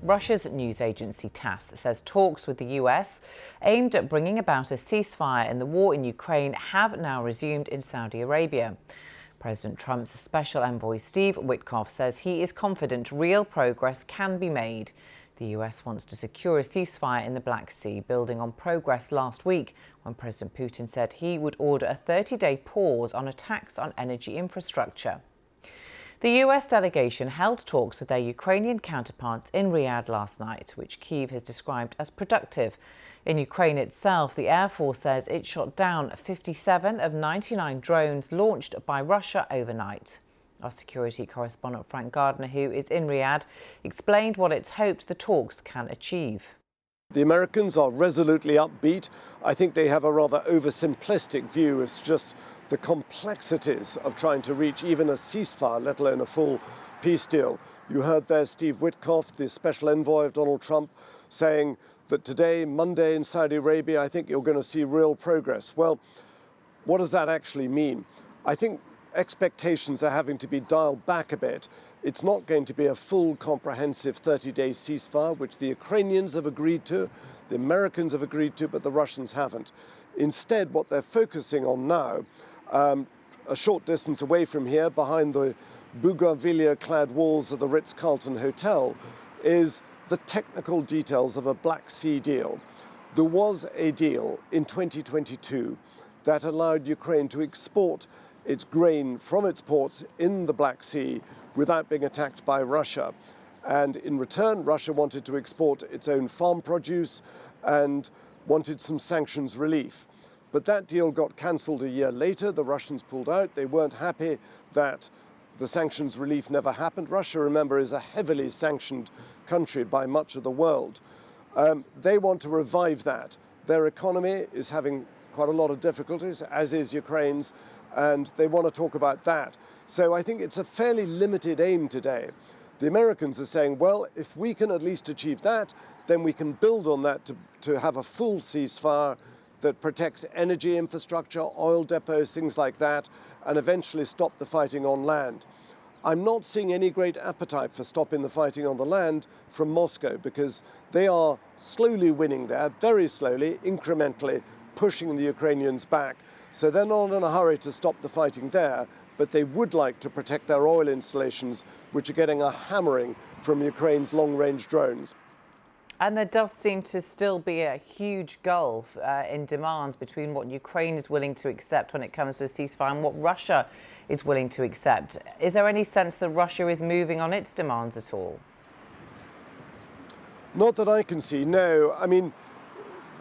Russia's news agency TASS says talks with the US aimed at bringing about a ceasefire in the war in Ukraine have now resumed in Saudi Arabia. President Trump's special envoy Steve Witkoff says he is confident real progress can be made. The US wants to secure a ceasefire in the Black Sea, building on progress last week when President Putin said he would order a 30-day pause on attacks on energy infrastructure. The US delegation held talks with their Ukrainian counterparts in Riyadh last night, which Kyiv has described as productive. In Ukraine itself, the Air Force says it shot down 57 of 99 drones launched by Russia overnight. Our security correspondent Frank Gardner, who is in Riyadh, explained what it's hoped the talks can achieve. The Americans are resolutely upbeat. I think they have a rather oversimplistic view. It's just the complexities of trying to reach even a ceasefire, let alone a full peace deal. You heard there Steve Witkoff, the special envoy of Donald Trump, saying that today, Monday in Saudi Arabia, I think you're going to see real progress. Well, what does that actually mean? I think expectations are having to be dialed back a bit. It's not going to be a full, comprehensive 30-day ceasefire, which the Ukrainians have agreed to, the Americans have agreed to, but the Russians haven't. Instead, what they're focusing on now, a short distance away from here, behind the bougainvillea-clad walls of the Ritz-Carlton Hotel, is the technical details of a Black Sea deal. There was a deal in 2022 that allowed Ukraine to export its grain from its ports in the Black Sea without being attacked by Russia. And in return, Russia wanted to export its own farm produce and wanted some sanctions relief. But that deal got cancelled a year later. The Russians pulled out. They weren't happy that the sanctions relief never happened. Russia, remember, is a heavily sanctioned country by much of the world. They want to revive that. Their economy is having quite a lot of difficulties, as is Ukraine's, and they want to talk about that. So I think it's a fairly limited aim today. The Americans are saying, well, if we can at least achieve that, then we can build on that to have a full ceasefire that protects energy infrastructure, oil depots, things like that, and eventually stop the fighting on land. I'm not seeing any great appetite for stopping the fighting on the land from Moscow, because they are slowly winning there, very slowly, incrementally, pushing the Ukrainians back. So they're not in a hurry to stop the fighting there, but they would like to protect their oil installations, which are getting a hammering from Ukraine's long-range drones. And there does seem to still be a huge gulf in demands between what Ukraine is willing to accept when it comes to a ceasefire and what Russia is willing to accept. Is there any sense that Russia is moving on its demands at all? Not that I can see, no. I mean,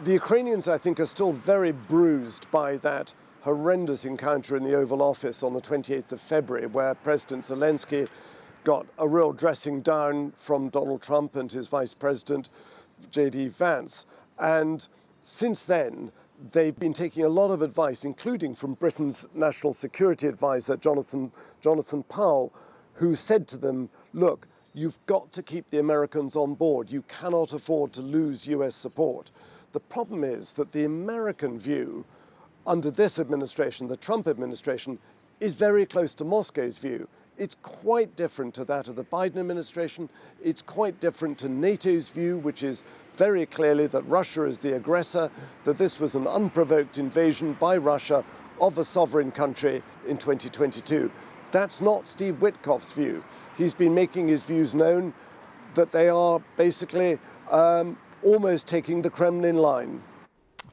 the Ukrainians, I think, are still very bruised by that horrendous encounter in the Oval Office on the 28th of February, where President Zelensky got a real dressing down from Donald Trump and his vice president, J.D. Vance. And since then, they've been taking a lot of advice, including from Britain's national security advisor, Jonathan Powell, who said to them, look, you've got to keep the Americans on board. You cannot afford to lose US support. The problem is that the American view under this administration, the Trump administration, is very close to Moscow's view. It's quite different to that of the Biden administration. It's quite different to NATO's view, which is very clearly that Russia is the aggressor, that this was an unprovoked invasion by Russia of a sovereign country in 2022. That's not Steve Witkoff's view. He's been making his views known that they are basically almost taking the Kremlin line.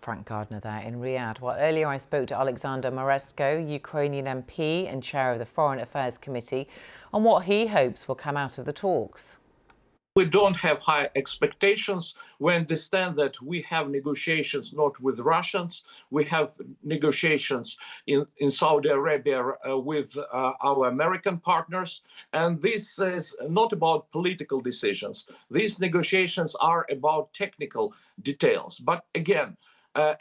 Frank Gardner there in Riyadh. Well, earlier I spoke to Alexander Moresko, Ukrainian MP and chair of the Foreign Affairs Committee, on what he hopes will come out of the talks. We don't have high expectations. We understand that we have negotiations not with Russians. We have negotiations in Saudi Arabia with our American partners. And this is not about political decisions. These negotiations are about technical details. But again,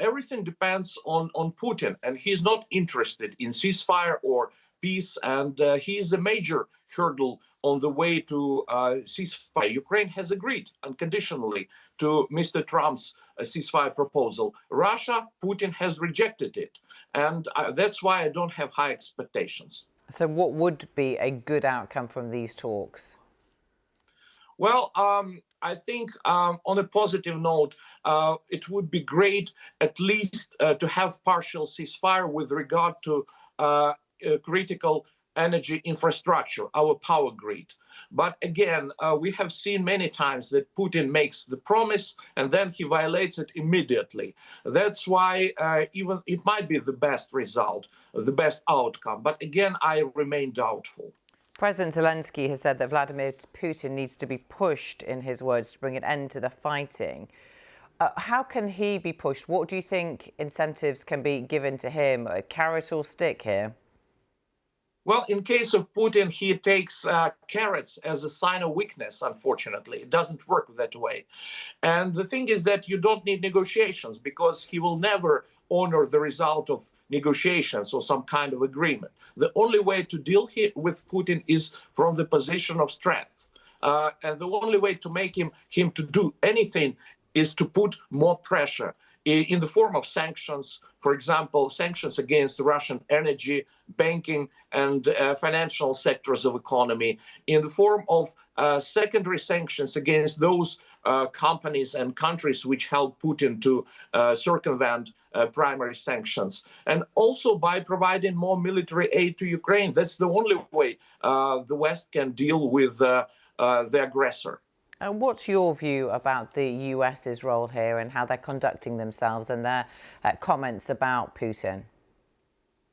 everything depends on Putin, and he's not interested in ceasefire or peace, and he is a major hurdle on the way to ceasefire. Ukraine has agreed unconditionally to Mr. Trump's ceasefire proposal. Russia, Putin has rejected it, and that's why I don't have high expectations. So what would be a good outcome from these talks? Well, I think on a positive note, it would be great at least to have partial ceasefire with regard to critical energy infrastructure, our power grid. But again, we have seen many times that Putin makes the promise and then he violates it immediately. That's why even it might be the best result, the best outcome. But again, I remain doubtful. President Zelensky has said that Vladimir Putin needs to be pushed, in his words, to bring an end to the fighting. How can he be pushed? What do you think incentives can be given to him? A carrot or stick here? Well, in case of Putin, he takes carrots as a sign of weakness, unfortunately. It doesn't work that way. And the thing is that you don't need negotiations because he will never honor the result of negotiations or some kind of agreement. The only way to deal with Putin is from the position of strength. And the only way to make him to do anything is to put more pressure in the form of sanctions, for example, sanctions against the Russian energy, banking, and financial sectors of economy, in the form of secondary sanctions against those companies and countries which help Putin to circumvent primary sanctions, and also by providing more military aid to Ukraine. That's the only way the West can deal with the aggressor. And what's your view about the US's role here and how they're conducting themselves and their comments about Putin?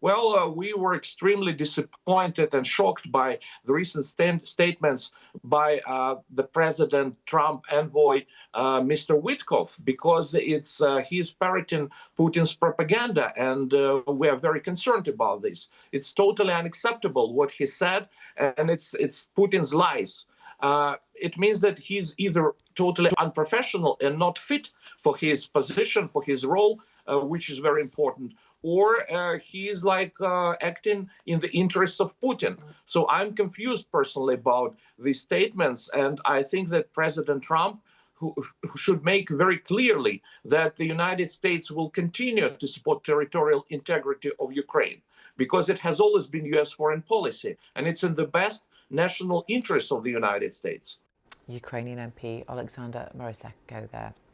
Well, we were extremely disappointed and shocked by the recent statements by the President Trump envoy, Mr. Witkoff, because he's parroting Putin's propaganda, and we are very concerned about this. It's totally unacceptable what he said, and it's Putin's lies. It means that he's either totally unprofessional and not fit for his position, for his role, which is very important, or he's like acting in the interests of Putin. So I'm confused personally about these statements, and I think that President Trump who should make very clearly that the United States will continue to support territorial integrity of Ukraine, because it has always been U.S. foreign policy, and it's in the best national interest of the United States. Ukrainian MP Alexander Morasenko there.